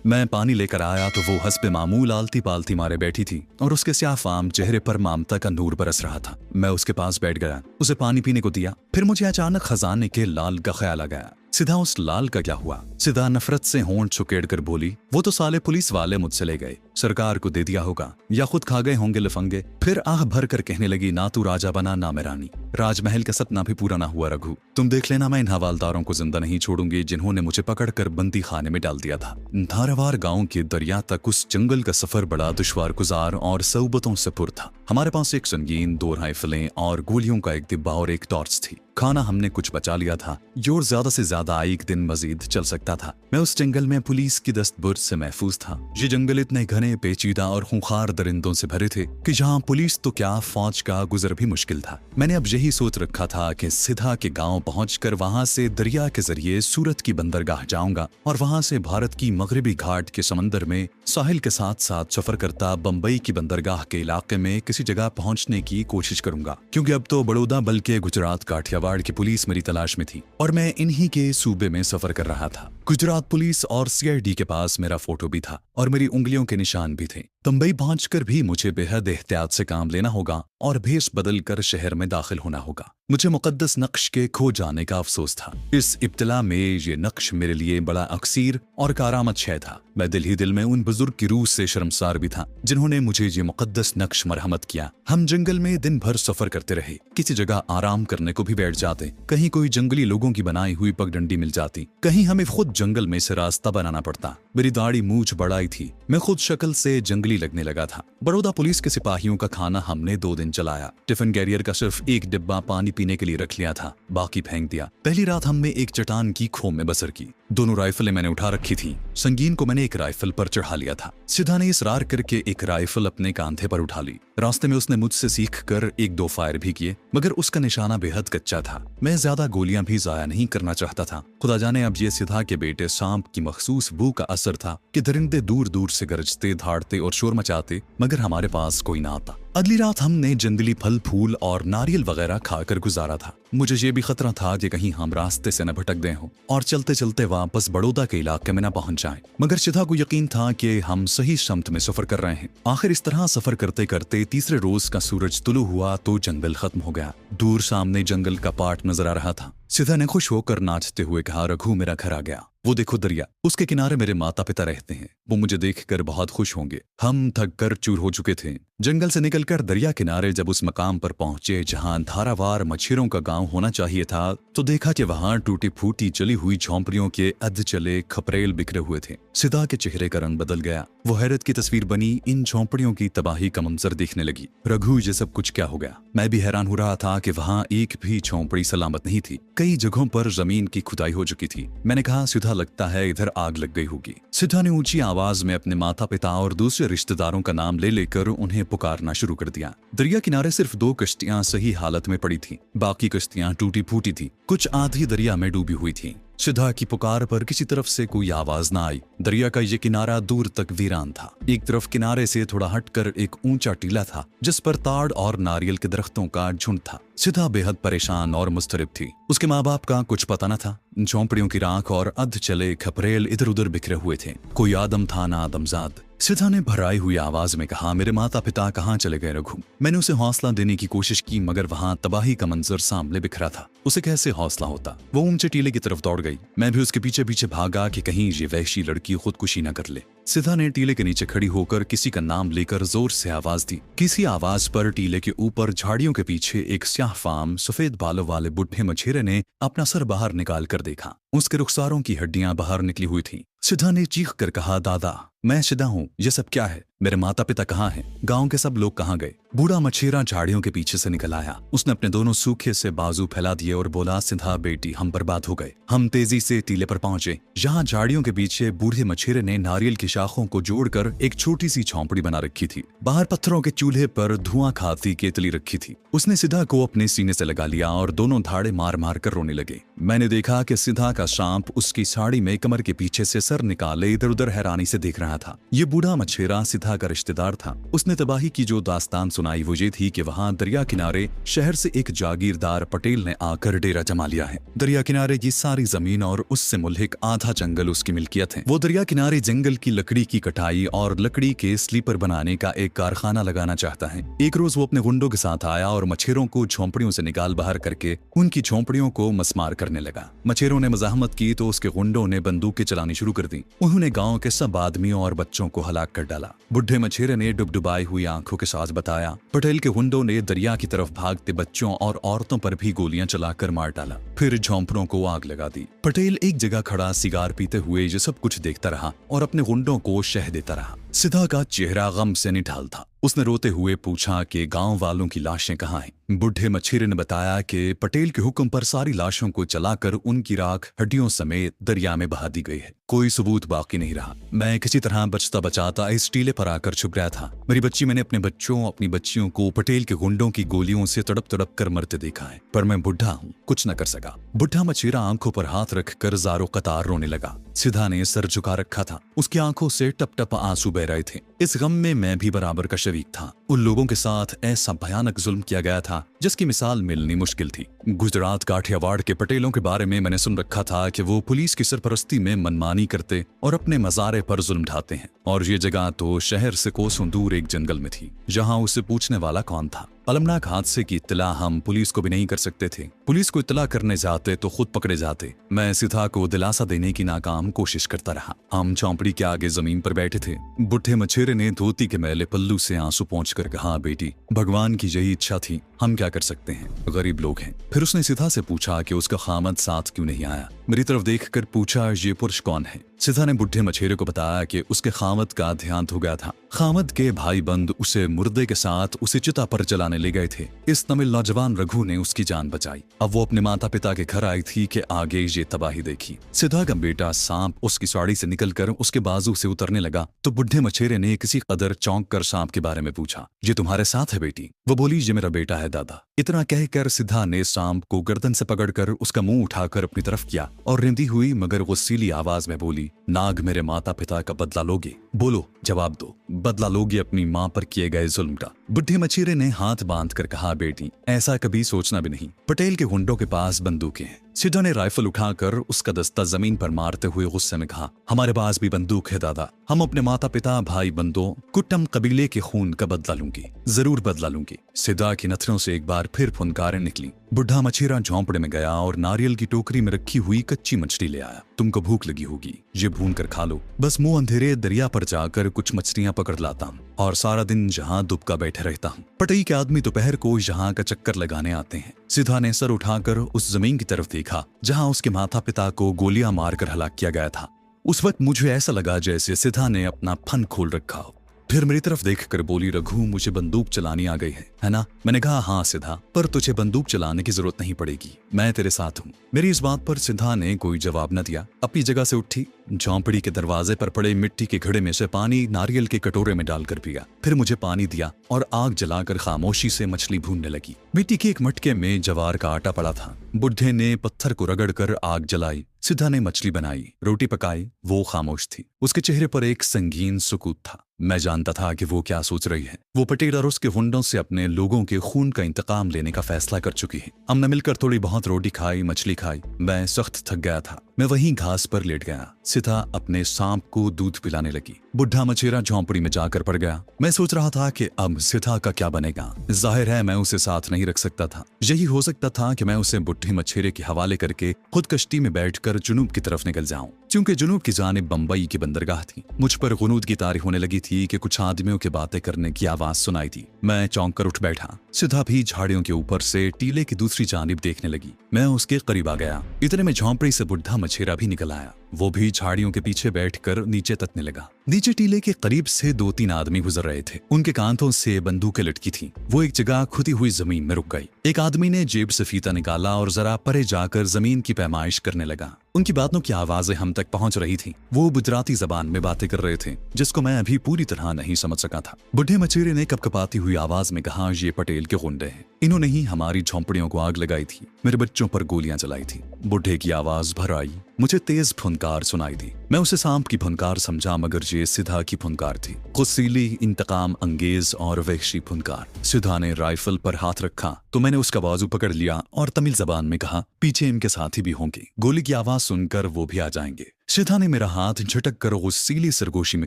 मैं पानी लेकर आया तो वो हस्बे मामूल आलती पालती मारे बैठी थी और उसके स्याफाम चेहरे पर ममता का नूर बरस रहा था। मैं उसके पास बैठ गया, उसे पानी पीने को दिया। फिर मुझे अचानक खजाने के लाल का ख्याल आ गया। सिधा उस लाल का क्या हुआ? सिधा नफरत से होंठ छुकेड़ कर बोली, वो तो साले पुलिस वाले मुझसे ले गए, सरकार को दे दिया होगा या खुद खा गए होंगे लफंगे। फिर आह भर कर कहने लगी, ना तू राजा बना ना मैं रानी, राजमहल का सपना भी पूरा ना हुआ रघु। तुम देख लेना, मैं इन हवालदारों को जिंदा नहीं छोड़ूंगी जिन्होंने मुझे पकड़कर बंदी खाने में डाल दिया था। धारावार गांव के दरिया तक उस जंगल का सफर बड़ा दुश्वार गुजार और सऊबतों से पुर था। हमारे पास एक संगीन, 2 राइफलें और गोलियों का एक डिब्बा और एक टॉर्च थी। खाना हमने कुछ बचा लिया था जो ज्यादा से ज्यादा एक दिन मजीद चल सकता था। मैं उस जंगल में पुलिस की दस्तबुर्द से महफूज था। ये जंगल इतने घने, पेचीदा और खूंखार दरिंदों से भरे थे कि जहां पुलिस तो क्या, फौज का गुजर भी मुश्किल था। मैंने अब यही सोच रखा था कि सिधा के गांव पहुंचकर वहां से दरिया के जरिए सूरत की बंदरगाह जाऊंगा और वहां से भारत की मगरबी घाट के समंदर में साहिल के साथ साथ सफर करता बंबई की बंदरगाह के इलाके में किसी जगह पहुंचने की कोशिश करूंगा, क्योंकि अब तो बड़ौदा बल्कि गुजरात काठियावाड़ की पुलिस मेरी तलाश में थी और मैं इन्हीं के सूबे में सफर कर रहा था। गुजरात पुलिस और सीआईडी के पास मेरा फोटो भी था और मेरी उंगलियों के निशान भी थे। बंबई पहुंचकर भी मुझे बेहद एहतियात से काम लेना होगा और भेष बदल कर शहर में दाखिल होना होगा। मुझे मुकद्दस नक्श के खो जाने का अफसोस था। इस इब्तिला में ये नक्श मेरे लिए बड़ा अक्सीर और कारामद शय था। मैं दिल ही दिल में उन बुजुर्ग की रूह से शर्मसार भी था जिन्होंने मुझे ये मुकद्दस नक्श मरहमत किया। हम जंगल में दिन भर सफर करते रहे, किसी जगह आराम करने को भी बैठ जाते, कहीं कोई जंगली लोगों की बनाई हुई पगडंडी मिल जाती, कहीं हमें खुद जंगल में से रास्ता बनाना पड़ता। मेरी दाढ़ी मूछ बड़ाई थी, मैं खुद शक्ल से जंगली लगने लगा था। बड़ौदा पुलिस के सिपाहियों का खाना हमने 2 दिन चलाया। टिफिन कैरियर का सिर्फ एक डिब्बा पानी पीने के लिए रख लिया था, बाकी फेंक दिया। पहली रात हमने एक चट्टान की खो में बसर की। दोनों राइफलें मैंने उठा रखी थी। संगीन को मैंने एक राइफल पर चढ़ा लिया था। सिधा ने इसरार करके एक राइफल अपने कांधे पर उठा ली। रास्ते में उसने मुझसे सीख कर 1-2 फायर भी किए, मगर उसका निशाना बेहद कच्चा था। मैं ज्यादा गोलियां भी जाया नहीं करना चाहता था। खुदा जाने अब ये सिधा के बेटे सांप की मखसूस बू का असर था कि दरिंदे दूर दूर से गरजते, धाड़ते और शोर मचाते, मगर हमारे पास कोई ना आता। अगली रात हमने जंगली फल फूल और नारियल वगैरह खाकर गुजारा था। मुझे ये भी खतरा था कि कहीं हम रास्ते से न भटक गए हों और चलते चलते वापस बड़ौदा के इलाके में न पहुंच जाएं। मगर सिधा को यकीन था कि हम सही समत में सफर कर रहे हैं। आखिर इस तरह सफर करते करते तीसरे रोज का सूरज तुलू हुआ तो जंगल खत्म हो गया। दूर सामने जंगल का पाट नजर आ रहा था। सिधा ने खुश होकर नाचते हुए कहा, रघु मेरा घर आ गया। वो देखो दरिया, उसके किनारे मेरे माता पिता रहते हैं, वो मुझे देखकर बहुत खुश होंगे। हम थक कर चूर हो चुके थे। जंगल से निकलकर दरिया किनारे जब उस मकाम पर पहुंचे जहां धारावार मच्छरों का गांव होना चाहिए था, तो देखा कि वहां टूटी फूटी जली हुई झोंपड़ियों के अध चले खपरेल बिखरे हुए थे। सिधा के चेहरे का रंग बदल गया। वो हैरत की तस्वीर बनी इन झोंपड़ियों की तबाही का मंजर देखने लगी। रघु ये सब कुछ क्या हो गया? मैं भी हैरान हो रहा था कि वहां एक भी झोंपड़ी सलामत नहीं थी। कई जगहों पर जमीन की खुदाई हो चुकी थी। मैंने कहा, सिधा लगता है इधर आग लग गई होगी। सिधा ने ऊंची आवाज में अपने माता पिता और दूसरे रिश्तेदारों का नाम ले लेकर उन्हें पुकारना शुरू कर दिया। दरिया किनारे सिर्फ 2 कश्तियां सही हालत में पड़ी थीं, बाकी कश्तियां टूटी फूटी थीं, कुछ आधी दरिया में डूबी हुई थीं। सिधा की पुकार पर किसी तरफ से कोई आवाज ना आई। दरिया का ये किनारा दूर तक वीरान था। एक तरफ किनारे से थोड़ा हटकर एक ऊंचा टीला था जिस पर ताड़ और नारियल के दरख्तों का झुंड था। सिधा बेहद परेशान और मुस्तरिब थी। उसके माँ बाप का कुछ पता न था। झोंपड़ियों की राख और अध चले खपरेल इधर उधर बिखरे हुए थे। कोई आदम था ना आदमजाद। सिधा ने भराई हुई आवाज में कहा, मेरे माता पिता कहाँ चले गए रघु? मैंने उसे हौसला देने की कोशिश की, मगर वहां तबाही का मंजर सामने बिखरा था। उसे कैसे हौसला होता? वो ऊंचे टीले की तरफ दौड़ गई। मैं भी उसके पीछे पीछे भागा कि कहीं ये वहशी लड़की खुदकुशी न कर ले। सिधा ने टीले के नीचे खड़ी होकर किसी का नाम लेकर जोर से आवाज दी। किसी आवाज पर टीले के ऊपर झाड़ियों के पीछे एक स्याह फाम सफेद बालों वाले बुढ़े मछेरे ने अपना सर बाहर निकाल कर देखा। उसके रुखसारों की हड्डियां बाहर निकली हुई थीं। सिधा ने चीख कर कहा, दादा मैं सिधा हूँ, ये सब क्या है? मेरे माता पिता कहाँ हैं? गांव के सब लोग कहाँ गए? बूढ़ा मछेरा झाड़ियों के पीछे से निकल आया। उसने अपने दोनों सूखे से बाजू फैला दिए और बोला, सिधा बेटी हम बर्बाद हो गए। हम तेजी से टीले पर पहुंचे। यहाँ झाड़ियों के पीछे बूढ़े मछेरे ने नारियल की शाखों को जोड़कर एक छोटी सी झोंपड़ी बना रखी थी। बाहर पत्थरों के चूल्हे पर धुआं खाती केतली रखी थी। उसने सिधा को अपने सीने से लगा लिया और दोनों धाड़े मार मार कर रोने लगे। मैंने देखा कि सिधा का सांप उसकी साड़ी में कमर के पीछे से सर निकाले इधर उधर हैरानी से देख रहा था। ये बूढ़ा मछेरा सिधा सिधा का रिश्तेदार था। उसने तबाही की जो दास्तान सुनाई वो ये थी कि वहाँ दरिया किनारे शहर से एक जागीरदार पटेल ने आकर डेरा जमा लिया है। दरिया किनारे की सारी जमीन और उससे मुल्हिक आधा जंगल उसकी मिल्कियत है। वो दरिया किनारे जंगल की लकड़ी की कटाई और लकड़ी के स्लीपर बनाने का एक कारखाना लगाना चाहता है। एक रोज वो अपने गुंडों के साथ आया और मछेरों को झोंपड़ियों से निकाल बाहर करके उनकी झोंपड़ियों को मसमार करने लगा। मछेरों ने मजाहमत की तो उसके गुंडों ने बंदूकें चलानी शुरू कर दी। उन्होंने गांव के सब आदमियों और बच्चों को हलाक कर डाला। बुढ़े मछेरे ने डुबडुबाई हुई आंखों के साथ बताया, पटेल के गुंडों ने दरिया की तरफ भागते बच्चों और औरतों पर भी गोलियां चलाकर मार डाला, फिर झोंपड़ों को आग लगा दी। पटेल एक जगह खड़ा सिगार पीते हुए ये सब कुछ देखता रहा और अपने गुंडों को शह देता रहा। सिधा का चेहरा गम से निढाल था। उसने रोते हुए पूछा कि गांव वालों की लाशें कहाँ हैं? बुढ़े मछेरे ने बताया कि पटेल के हुक्म पर सारी लाशों को जलाकर उनकी राख हड्डियों समेत दरिया में बहा दी गई है। कोई सबूत बाकी नहीं रहा। मैं किसी तरह बचता बचाता इस टीले पर आकर छुप गया था। मेरी बच्ची मैंने अपने बच्चों अपनी बच्चियों को पटेल के गुंडों की गोलियों से तड़प तड़प कर मरते देखा है, पर मैं बुढ़ा हूँ, कुछ न कर सका। बुढ़ा मछेरा आंखों पर हाथ रख कर जारो कतार रोने लगा। सिधा ने सर झुका रखा था। उसकी आंखों से टप टप आंसू बह रहे थे। इस गम में मैं भी बराबर का शरीक था। उन लोगों के साथ ऐसा भयानक जुल्म किया गया था जिसकी मिसाल मिलनी मुश्किल थी। गुजरात काठियावाड़ के पटेलों के बारे में मैंने सुन रखा था कि वो पुलिस की सरपरस्ती में मनमानी करते और अपने मजारे पर जुल्म ढाते हैं। और ये जगह तो शहर से कोसों दूर एक जंगल में थी जहां उसे पूछने वाला कौन था। अलमनाक हादसे की इत्तला हम पुलिस को भी नहीं कर सकते थे। पुलिस को इत्तला करने जाते तो खुद पकड़े जाते। मैं सिधा को दिलासा देने की नाकाम कोशिश करता रहा। हम चौंपड़ी के आगे जमीन पर बैठे थे। बुढ़े मछेरे ने धोती के मैले पल्लू से आंसू पोंछकर कहा, बेटी भगवान की यही इच्छा थी, हम क्या कर सकते हैं, गरीब लोग हैं। फिर उसने सिधा से पूछा कि उसका खामद साथ क्यों नहीं आया। मेरी तरफ देखकर पूछा, ये पुरुष कौन है? सिधा ने बुढ़े मछेरे को बताया कि उसके खामद का देहांत हो गया था। खामद के भाई बंद उसे मुर्दे के साथ उसे चिता पर जलाने ले गए थे। इस तमिल नौजवान रघु ने उसकी जान बचाई। अब वो अपने माता पिता के घर आई थी कि आगे ये तबाही देखी। सिधा का बेटा सांप उसकी साड़ी से निकलकर उसके बाजू से उतरने लगा तो बुढ़े मछेरे ने किसी कदर चौंक कर सांप के बारे में पूछा, ये तुम्हारे साथ है बेटी? वो बोली, ये मेरा बेटा है दादा। इतना कहकर सिधा ने सांप को गर्दन से पकड़कर उसका मुंह उठाकर अपनी तरफ किया और रिंधी हुई मगर गुस्सीली आवाज में बोली, नाग मेरे माता पिता का बदला लोगे? बोलो, जवाब दो, बदला लोगे अपनी माँ पर किए गए जुल्म का? बुढ़े मछेरे ने हाथ बांध कर कहा, बेटी ऐसा कभी सोचना भी नहीं। पटेल के गुंडों के पास बंदूकें हैं। सिधा ने राइफल उठाकर उसका दस्ता जमीन पर मारते हुए गुस्से में कहा, हमारे पास भी बंदूक है दादा। हम अपने माता पिता भाई बंदों कुट्टम कबीले के खून का बदला लूंगी, जरूर बदला लूंगी। सिधा की नथनों से एक बार फिर फुनकारें निकली। बुढ़ा मछेरा झोंपड़े में गया और नारियल की टोकरी में रखी हुई कच्ची मछली ले आया। तुमको भूख लगी होगी, ये भून कर खा लो। बस मुंह अंधेरे दरिया पर जाकर कुछ मछलियां पकड़ लाता हूँ और सारा दिन जहाँ दुबका बैठे रहता हूँ। पटई के आदमी दोपहर को यहाँ का चक्कर लगाने आते हैं। सिधा ने सर उठाकर उस जमीन की तरफ देखा जहाँ उसके माता पिता को गोलियां मारकर हलाक किया गया था। उस वक्त मुझे ऐसा लगा जैसे सिधा ने अपना फन खोल रखा हो। फिर मेरी तरफ देखकर बोली, रघु मुझे बंदूक चलानी आ गई है ना? मैंने कहा, हाँ सिधा, पर तुझे बंदूक चलाने की जरूरत नहीं पड़ेगी, मैं तेरे साथ हूँ। मेरी इस बात पर सिधा ने कोई जवाब न दिया। अपनी जगह से उठी, झोंपड़ी के दरवाजे पर पड़े मिट्टी के घड़े में से पानी नारियल के कटोरे में डालकर पिया। फिर मुझे पानी दिया और आग जलाकर खामोशी से मछली भूनने लगी। मिट्टी के एक मटके में जवार का आटा पड़ा था। बुढ़े ने पत्थर को रगड़कर आग जलाई। सिधा ने मछली बनाई, रोटी पकाई। वो खामोश थी। उसके चेहरे पर एक संगीन सुकूत था। मैं जानता था कि वो क्या सोच रही है। वो पटेल और उसके गुंडों से अपने लोगों के खून का इंतकाम लेने का फैसला कर चुकी है। हमने मिलकर थोड़ी बहुत रोटी खाई, मछली खाई। मैं सख्त थक गया था। मैं वहीं घास पर लेट गया। सिधा अपने सांप को दूध पिलाने लगी। बुढ़ा मछेरा झोंपड़ी में जाकर पड़ गया। मैं सोच रहा था कि अब सिधा का क्या बनेगा। जाहिर है मैं उसे साथ नहीं रख सकता था। यही हो सकता था कि मैं उसे बुढ़े मछेरे के हवाले करके खुद कश्ती में बैठकर जुनूब की तरफ निकल जाऊं, क्योंकि जुनूब की जानिब बंबई की बंदरगाह थी। मुझ पर गुनूद की तारी होने लगी थी कि कुछ आदमियों की बातें करने की आवाज सुनाई थी। मैं चौंक कर उठ बैठा। सिधा भी झाड़ियों के ऊपर से टीले की दूसरी जानिब देखने लगी। मैं उसके करीब आ गया। इतने में झोंपड़ी से बुढ़ा मछेरा भी निकल आया। वो भी झाड़ियों के पीछे बैठकर नीचे तकने लगा। नीचे टीले के करीब से 2-3 आदमी गुजर रहे थे। उनके कांधों से बंदूकें लटकी थी। वो एक जगह खुदी हुई जमीन में रुक गई। एक आदमी ने जेब से फीता निकाला और जरा परे जाकर जमीन की पैमाइश करने लगा। उनकी बातों की आवाजें हम तक पहुंच रही थी। वो गुजराती जबान में बातें कर रहे थे जिसको मैं अभी पूरी तरह नहीं समझ सका था। बुढ़े मछेरे ने कपकपाती हुई आवाज में कहा, ये पटेल के गुंडे हैं। इन्होंने ही हमारी झोंपड़ियों को आग लगाई थी, मेरे बच्चों पर गोलियां चलाई थी। बुढ़े की आवाज भर आई, मुझे तेज फुनकार सुनाई दी। मैं उसे सांप की फुनकार समझा, मगर ये सिधा की फुनकार थी। गुस्सीली, इंतकाम अंगेज और वहशी फुनकार। सिधा ने राइफल पर हाथ रखा तो मैंने उसका बाजू पकड़ लिया और तमिल जबान में कहा, पीछे इनके साथी भी होंगे, गोली की आवाज सुनकर वो भी आ जाएंगे। सिधा ने मेरा हाथ झटक कर गुस्सीली सरगोशी में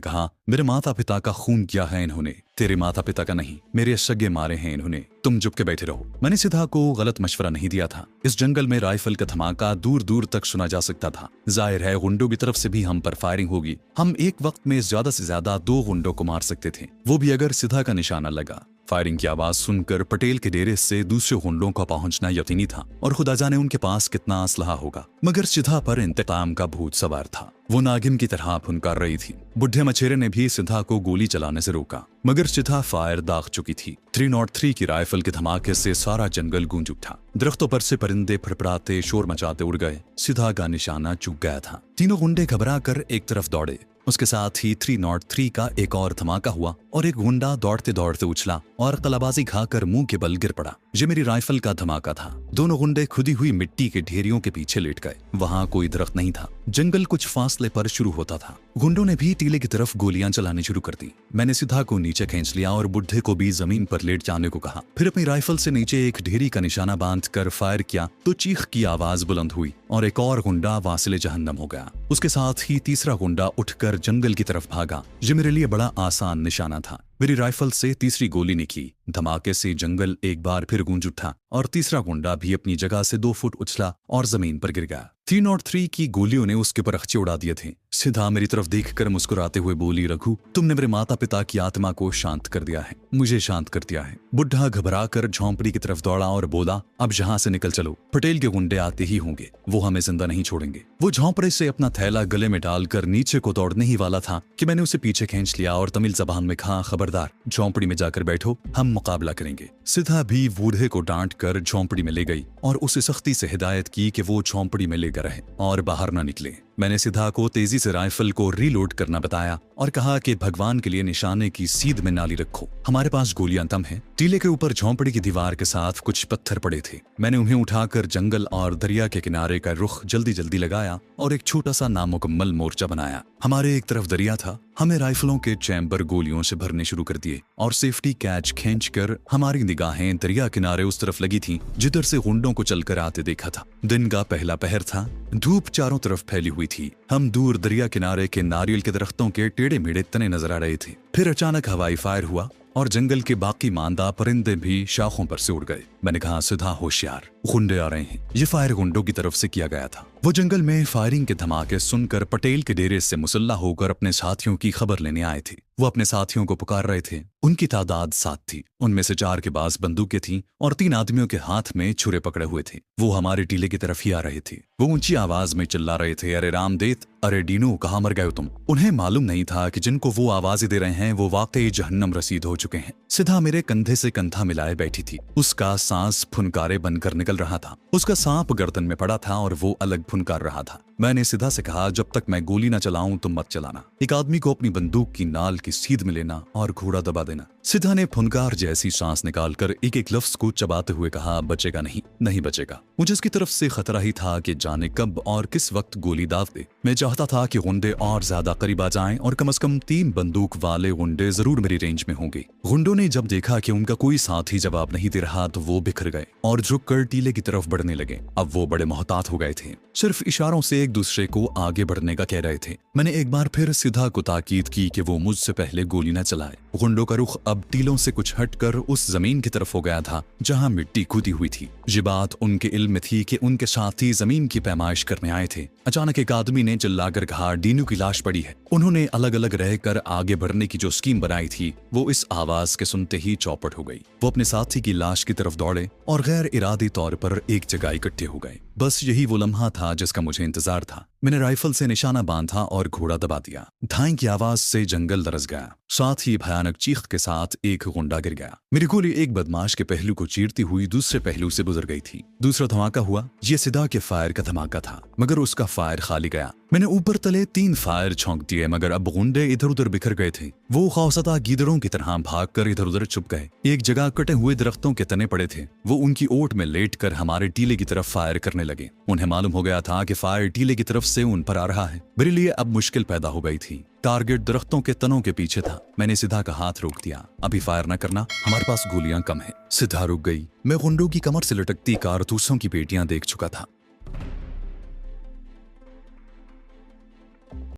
कहा, मेरे माता पिता का खून किया है इन्होंने, तेरे माता पिता का नहीं, मेरे सगे मारे हैं इन्होंने, तुम चुप के बैठे रहो। मैंने सिधा को गलत मशवरा नहीं दिया था। इस जंगल में राइफल का धमाका दूर दूर तक सुना जा सकता था। जाहिर है गुंडों की तरफ से भी हम पर फायरिंग होगी। हम एक वक्त में ज्यादा से ज्यादा 2 गुंडों को मार सकते थे, वो भी अगर सिधा का निशाना लगा। फायरिंग की आवाज सुनकर पटेल के डेरे से दूसरे गुंडों का पहुंचना यकीनी था और खुदा जाने उनके पास कितना असलहा होगा। मगर सिधा पर इंतकाम का भूत सवार था। वो नागिन की तरह फुनकार रही थी। बुढ़े मछेरे ने भी सिधा को गोली चलाने से रोका, मगर सिधा फायर दाग चुकी थी। 303 की राइफल के धमाके से सारा जंगल गूंज उठा। दरख्तों पर से परिंदे फड़फड़ाते शोर मचाते उड़ गए। सिधा का निशाना चूक गया था। तीनों गुंडे घबरा कर एक तरफ दौड़े। उसके साथ ही 303 का एक और धमाका हुआ और एक गुंडा दौड़ते दौड़ते उछला और कलाबाजी खाकर मुंह के बल गिर पड़ा। ये मेरी राइफल का धमाका था। दोनों गुंडे खुदी हुई मिट्टी के ढेरियों के पीछे लेट गए। वहां कोई दरख्त नहीं था। जंगल कुछ फासले पर शुरू होता था। गुंडों ने भी टीले की तरफ गोलियां चलानी शुरू कर दी। मैंने सिधा को नीचे खींच लिया और बुढ़े को भी जमीन पर लेट जाने को कहा। फिर अपनी राइफल से नीचे एक ढेरी का निशाना बांधकर फायर किया तो चीख की आवाज बुलंद हुई और एक और गुंडा वासिले जहन्नम हो गया। उसके साथ ही तीसरा गुंडा उठकर जंगल की तरफ भागा। ये मेरे लिए बड़ा आसान निशाना था। मेरी राइफल से तीसरी गोली निकली। धमाके से जंगल एक बार फिर गूंज उठा और तीसरा गुंडा भी अपनी जगह से 2 फुट उछला और जमीन पर गिर गया। 303 की गोलियों ने उसके पर अक्षे उड़ा दिए थे। सिधा मेरी तरफ देखकर मुस्कुराते हुए बोली, रघु, तुमने मेरे माता पिता की आत्मा को शांत कर दिया है, मुझे शांत कर दिया है। बुढ़ा घबरा कर झोंपड़ी की तरफ दौड़ा और बोला, अब यहाँ से निकल चलो, पटेल के गुंडे आते ही होंगे, वो हमें जिंदा नहीं छोड़ेंगे। वो झोंपड़े से अपना थैला गले में डालकर नीचे को दौड़ने ही वाला था कि मैंने उसे पीछे खींच लिया और तमिल जबान में कहा, खबरदार, झोंपड़ी में जाकर बैठो, हम मुकाबला करेंगे। सिधा भी बूढ़े को डांट कर झोंपड़ी में ले गई और उसे सख्ती से हिदायत की कि वो झोंपड़ी में लेकर रहे और बाहर न निकले। मैंने सिधा को तेजी से राइफल को रीलोड करना बताया और कहा कि भगवान के लिए निशाने की सीध में नाली रखो, हमारे पास गोलियां कम हैं। टीले के ऊपर झोंपड़ी की दीवार के साथ कुछ पत्थर पड़े थे। मैंने उन्हें उठाकर जंगल और दरिया के किनारे का रुख जल्दी जल्दी लगाया और एक छोटा सा नामुकम्मल मोर्चा बनाया। हमारे एक तरफ दरिया था। हमें राइफलों के चैम्बर गोलियों से भरने शुरू कर दिए और सेफ्टी कैच खींचकर हमारी निगाहें दरिया किनारे उस तरफ लगी थीं जिधर से गुंडों को चलकर आते देखा था। दिन का पहला पहर था। धूप चारों तरफ फैली हुई थी। हम दूर दरिया किनारे के नारियल के दरख्तों के टेढ़े मेढ़े तने नजर आ रहे थे। फिर अचानक हवाई फायर हुआ और जंगल के बाकी मांदा परिंदे भी शाखों पर से उड़ गए। मैंने कहा, सिधा होशियार, गुंडे आ रहे हैं। ये फायर गुंडों की तरफ से किया गया था। वो जंगल में फायरिंग के धमाके सुनकर पटेल के डेरे से मुसल्ला होकर अपने साथियों की खबर लेने आए थे। वो अपने साथियों को पुकार रहे थे। उनकी तादाद 7 थी। उनमें से 4 के पास बंदूकें थीं और 3 आदमियों के हाथ में छुरे पकड़े हुए थे। वो हमारे टीले की तरफ ही आ रहे थे। वो ऊंची आवाज में चिल्ला रहे थे, अरे रामदेत, अरे डीनू, कहाँ मर गए हो तुम। उन्हें मालूम नहीं था कि जिनको वो आवाजें दे रहे हैं वो वाकई जहन्नम रसीद हो चुके हैं। सिधा मेरे कंधे से कंधा मिलाए बैठी थी। उसका सांस फुनकारे बनकर निकल रहा था। उसका सांप गर्दन में पड़ा था और वो अलग फुनकार रहा था। मैंने सिधा से कहा, जब तक मैं गोली न चलाऊं तुम मत चलाना। एक आदमी को अपनी बंदूक की नाल की सीध में लेना और घोड़ा दबा देना। सिधा ने फुनकार जैसी सांस निकालकर एक एक लफ्ज को चबाते हुए कहा, बचेगा नहीं, नहीं बचेगा। मुझे उसकी तरफ से खतरा ही था कि जाने कब और किस वक्त गोली दाग दे। मैं चाहता था कि गुंडे और ज्यादा करीब आ जाएं और कम से कम 3 बंदूक वाले गुंडे जरूर मेरी रेंज में होंगे। गुंडों ने जब देखा कि उनका कोई साथी जवाब नहीं दे रहा तो वो बिखर गए और झुककर टीले की तरफ बढ़ने लगे। अब वो बड़े मोहतात हो गए थे। सिर्फ इशारों से एक दूसरे को आगे बढ़ने का कह रहे थे। मैंने एक बार फिर सिधा को ताकीद की कि वो मुझसे पहले गोली न चलाए। गुंडों का रुख अब टीलों से कुछ हटकर उस जमीन की तरफ हो गया था जहां मिट्टी खुदी हुई थी। ये बात उनके इल्म में थी कि उनके साथी जमीन की पैमाइश करने आए थे। अचानक एक आदमी ने चिल्लाकर कहा, डीनू की लाश पड़ी है। उन्होंने अलग अलग रहकर आगे बढ़ने की जो स्कीम बनाई थी वो इस आवाज के सुनते ही चौपट हो गई। वो अपने साथी की लाश की तरफ दौड़े और गैर इरादी तौर पर एक जगह इकट्ठे हो गए। बस यही वो लम्हा था जिसका मुझे इंतजार था। मैंने राइफल से निशाना बांधा और घोड़ा दबा दिया। धाई की आवाज से जंगल दरस गया। साथ ही भयानक चीख के साथ एक गुंडा गिर गया। मेरी गोली एक बदमाश के पहलू को चीरती हुई दूसरे पहलू से गुजर गई थी। दूसरा धमाका हुआ। ये सिधा के फायर का धमाका था, मगर उसका फायर खाली गया। मैंने ऊपर तले 3 फायर छौंक दिए, मगर अब गुंडे इधर उधर बिखर गए थे। वो खौफज़दा गीदड़ों की तरह भागकर इधर उधर छुप गए। एक जगह कटे हुए दरख्तों के तने पड़े थे। वो उनकी ओट में लेटकर हमारे टीले की तरफ फायर करने लगे। उन्हें मालूम हो गया था कि फायर टीले की तरफ से उन पर आ रहा है। मेरे लिए अब मुश्किल पैदा हो गई थी। टारगेट दरख्तों के तनों के पीछे था। मैंने सिद्धा का हाथ रोक दिया। अभी फायर न करना, हमारे पास गोलियां कम है। सिद्धा रुक गई। मैं गुंडों की कमर से लटकती कारतूसों की पेटियां देख चुका था।